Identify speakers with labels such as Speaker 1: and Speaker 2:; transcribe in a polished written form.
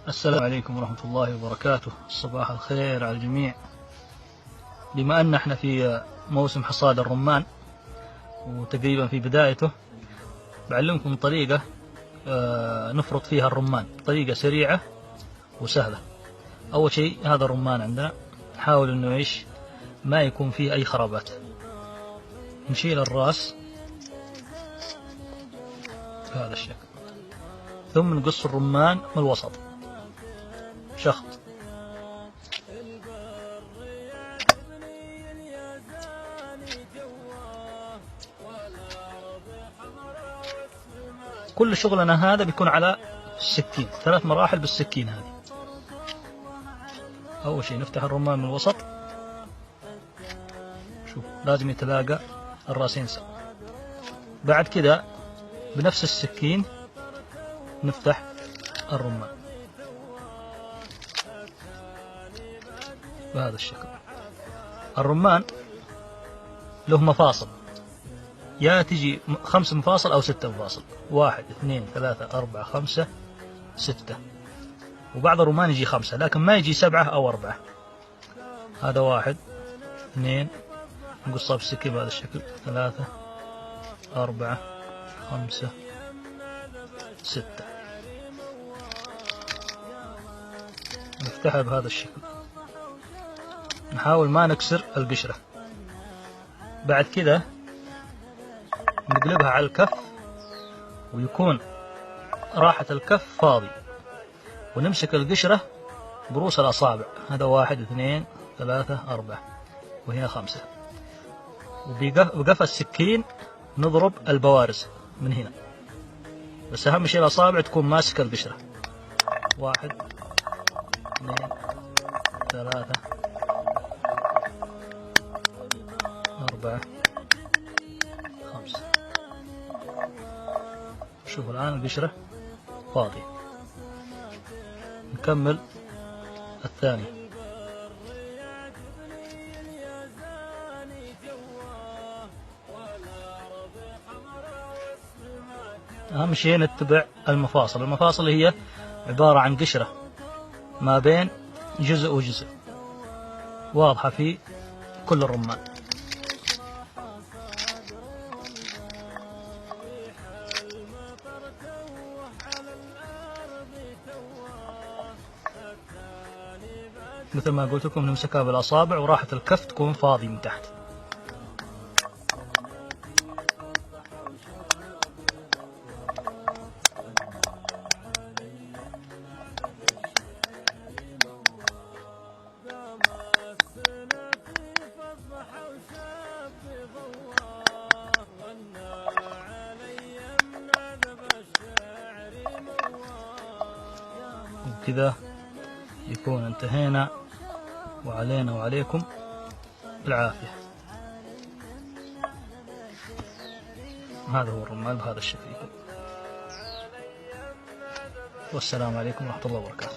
Speaker 1: السلام عليكم ورحمة الله وبركاته. صباح الخير على الجميع. بما أن احنا في موسم حصاد الرمان وتقريبا في بدايته، بعلمكم طريقة نفرط فيها الرمان، طريقة سريعة وسهلة. أول شيء هذا الرمان عندنا نحاول إنه إيش ما يكون فيه أي خرابات. نشيل الرأس بهذا الشكل، ثم نقص الرمان من الوسط شخط. كل شغلنا هذا بيكون على السكين، 3 مراحل بالسكين هذه. أول شيء نفتح الرمان من الوسط، شوف لازم يتلاقى الراسين سوا. بعد كده بنفس السكين نفتح الرمان بهذا الشكل. الرمان له مفاصل، يا تجي 5 مفاصل أو 6 مفاصل، 1 2 3 4 5 6، وبعض الرمان يجي 5 لكن ما يجي 7 أو 4. هذا 1 2 نقصها بالسكين بهذا الشكل، 3 4 5 6، نفتحها بهذا الشكل. نحاول ما نكسر القشرة. بعد كده نقلبها على الكف ويكون راحة الكف فاضي، ونمسك القشرة برؤوس الأصابع. هذا 1 2 3 4 وهنا 5، وبقفا السكين نضرب البوارز من هنا، بس أهم شيء الأصابع تكون ماسكة القشرة. 1 2 3 4 5. شوفوا الآن القشرة فاضية. نكمل الثاني. أهم شيء نتبع المفاصل. المفاصل هي عبارة عن قشرة ما بين جزء وجزء، واضحة في كل الرمان. مثل ما قلت لكم نمسكها بالأصابع وراحة الكف تكون فاضي من تحت. وكذا يكون انتهينا، وعلينا وعليكم العافية. هذا هو الرمان بهذا الشكل. والسلام عليكم ورحمة الله وبركاته.